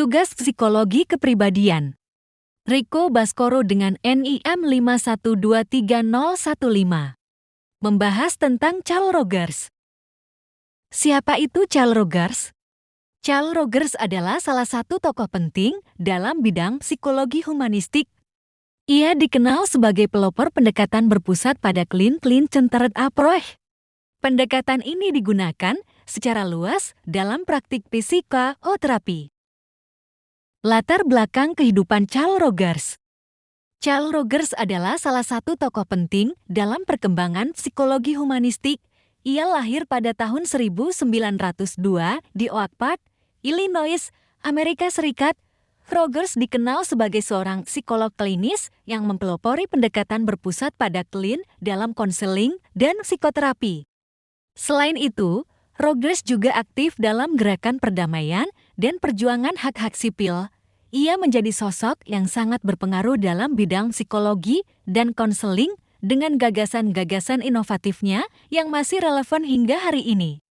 Tugas Psikologi Kepribadian. Rico Baskoro dengan NIM 5123015. Membahas tentang Carl Rogers. Siapa itu Carl Rogers? Carl Rogers adalah salah satu tokoh penting dalam bidang psikologi humanistik. Ia dikenal sebagai pelopor pendekatan berpusat pada Client-Centered Approach. Pendekatan ini digunakan secara luas dalam praktik psikoterapi. Latar belakang kehidupan Carl Rogers. Carl Rogers adalah salah satu tokoh penting dalam perkembangan psikologi humanistik. Ia lahir pada tahun 1902 di Oak Park, Illinois, Amerika Serikat. Rogers dikenal sebagai seorang psikolog klinis yang mempelopori pendekatan berpusat pada klien dalam konseling dan psikoterapi. Selain itu, Rogers juga aktif dalam gerakan perdamaian dan perjuangan hak-hak sipil. Ia menjadi sosok yang sangat berpengaruh dalam bidang psikologi dan konseling dengan gagasan-gagasan inovatifnya yang masih relevan hingga hari ini.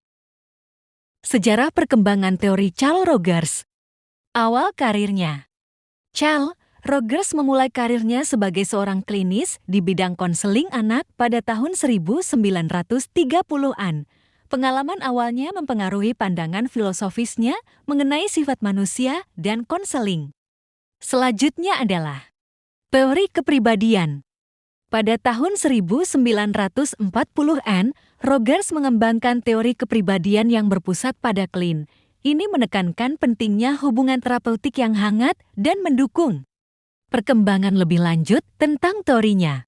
Sejarah perkembangan teori Carl Rogers. Awal karirnya. Carl Rogers memulai karirnya sebagai seorang klinis di bidang konseling anak pada tahun 1930-an. Pengalaman awalnya mempengaruhi pandangan filosofisnya mengenai sifat manusia dan konseling. Selanjutnya adalah teori kepribadian. Pada tahun 1940-an, Rogers mengembangkan teori kepribadian yang berpusat pada klien. Ini menekankan pentingnya hubungan terapeutik yang hangat dan mendukung. Perkembangan lebih lanjut tentang teorinya.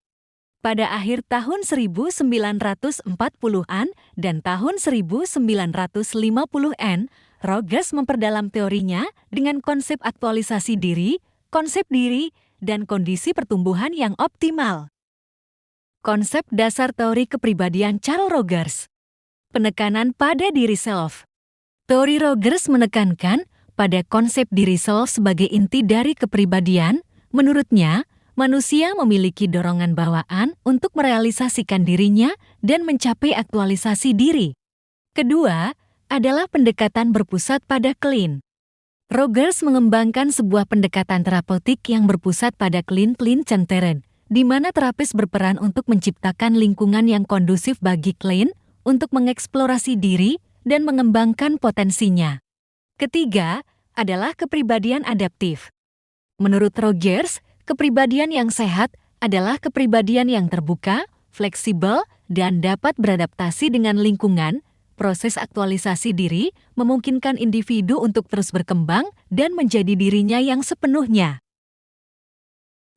Pada akhir tahun 1940-an dan tahun 1950-an, Rogers memperdalam teorinya dengan konsep aktualisasi diri, konsep diri, dan kondisi pertumbuhan yang optimal. Konsep dasar teori kepribadian Carl Rogers. Penekanan pada diri self. Teori Rogers menekankan pada konsep diri self sebagai inti dari kepribadian. Menurutnya, manusia memiliki dorongan bawaan untuk merealisasikan dirinya dan mencapai aktualisasi diri. Kedua adalah pendekatan berpusat pada klien. Rogers mengembangkan sebuah pendekatan terapeutik yang berpusat pada client-centered, di mana terapis berperan untuk menciptakan lingkungan yang kondusif bagi klien untuk mengeksplorasi diri dan mengembangkan potensinya. Ketiga adalah kepribadian adaptif. Menurut Rogers, kepribadian yang sehat adalah kepribadian yang terbuka, fleksibel, dan dapat beradaptasi dengan lingkungan. Proses aktualisasi diri memungkinkan individu untuk terus berkembang dan menjadi dirinya yang sepenuhnya.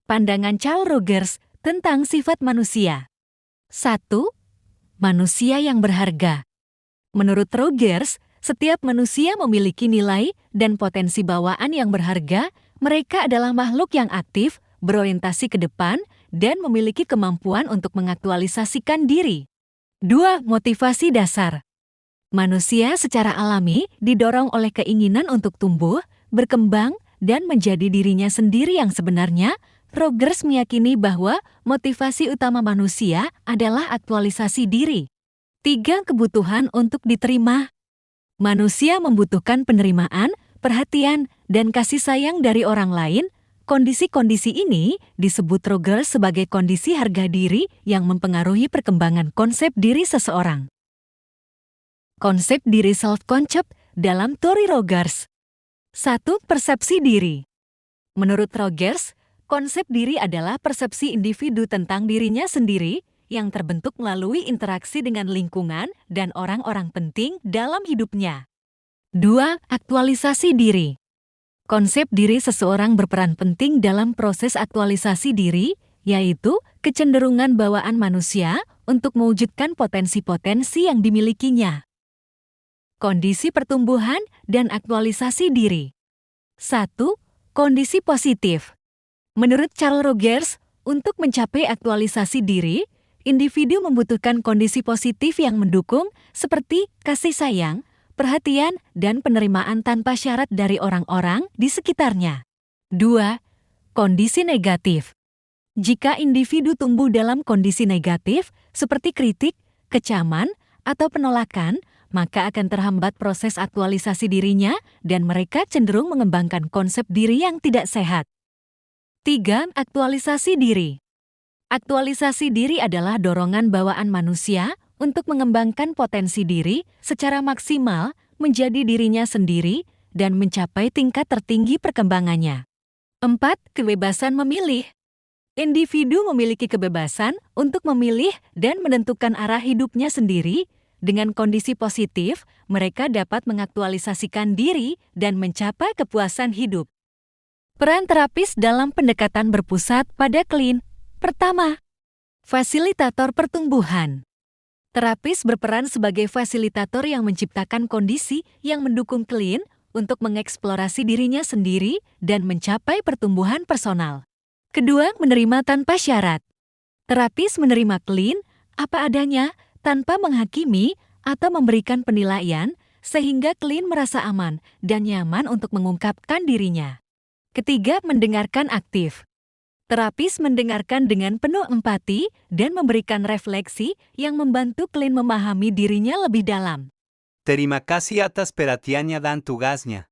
Pandangan Carl Rogers tentang sifat manusia. 1. Manusia yang berharga. Menurut Rogers, setiap manusia memiliki nilai dan potensi bawaan yang berharga. Mereka adalah makhluk yang aktif, berorientasi ke depan, dan memiliki kemampuan untuk mengaktualisasikan diri. 2. Motivasi dasar. Manusia secara alami didorong oleh keinginan untuk tumbuh, berkembang, dan menjadi dirinya sendiri yang sebenarnya. Rogers meyakini bahwa motivasi utama manusia adalah aktualisasi diri. 3. Kebutuhan untuk diterima. Manusia membutuhkan penerimaan, perhatian, dan kasih sayang dari orang lain. Kondisi-kondisi ini disebut Rogers sebagai kondisi harga diri yang mempengaruhi perkembangan konsep diri seseorang. Konsep diri self-concept dalam teori Rogers. 1. Persepsi diri. Menurut Rogers, konsep diri adalah persepsi individu tentang dirinya sendiri yang terbentuk melalui interaksi dengan lingkungan dan orang-orang penting dalam hidupnya. 2. Aktualisasi diri. Konsep diri seseorang berperan penting dalam proses aktualisasi diri, yaitu kecenderungan bawaan manusia untuk mewujudkan potensi-potensi yang dimilikinya. Kondisi pertumbuhan dan aktualisasi diri. 1. Kondisi positif. Menurut Carl Rogers, untuk mencapai aktualisasi diri, individu membutuhkan kondisi positif yang mendukung seperti kasih sayang, perhatian, dan penerimaan tanpa syarat dari orang-orang di sekitarnya. 2. Kondisi negatif. Jika individu tumbuh dalam kondisi negatif, seperti kritik, kecaman, atau penolakan, maka akan terhambat proses aktualisasi dirinya dan mereka cenderung mengembangkan konsep diri yang tidak sehat. 3. Aktualisasi diri. Aktualisasi diri adalah dorongan bawaan manusia untuk mengembangkan potensi diri secara maksimal menjadi dirinya sendiri dan mencapai tingkat tertinggi perkembangannya. 4. Kebebasan memilih. Individu memiliki kebebasan untuk memilih dan menentukan arah hidupnya sendiri. Dengan kondisi positif, mereka dapat mengaktualisasikan diri dan mencapai kepuasan hidup. Peran terapis dalam pendekatan berpusat pada klien. Pertama, fasilitator pertumbuhan. Terapis berperan sebagai fasilitator yang menciptakan kondisi yang mendukung klien untuk mengeksplorasi dirinya sendiri dan mencapai pertumbuhan personal. Kedua, menerima tanpa syarat. Terapis menerima klien apa adanya tanpa menghakimi atau memberikan penilaian sehingga klien merasa aman dan nyaman untuk mengungkapkan dirinya. Ketiga, mendengarkan aktif. Terapis mendengarkan dengan penuh empati dan memberikan refleksi yang membantu klien memahami dirinya lebih dalam. Terima kasih atas perhatiannya dan tugasnya.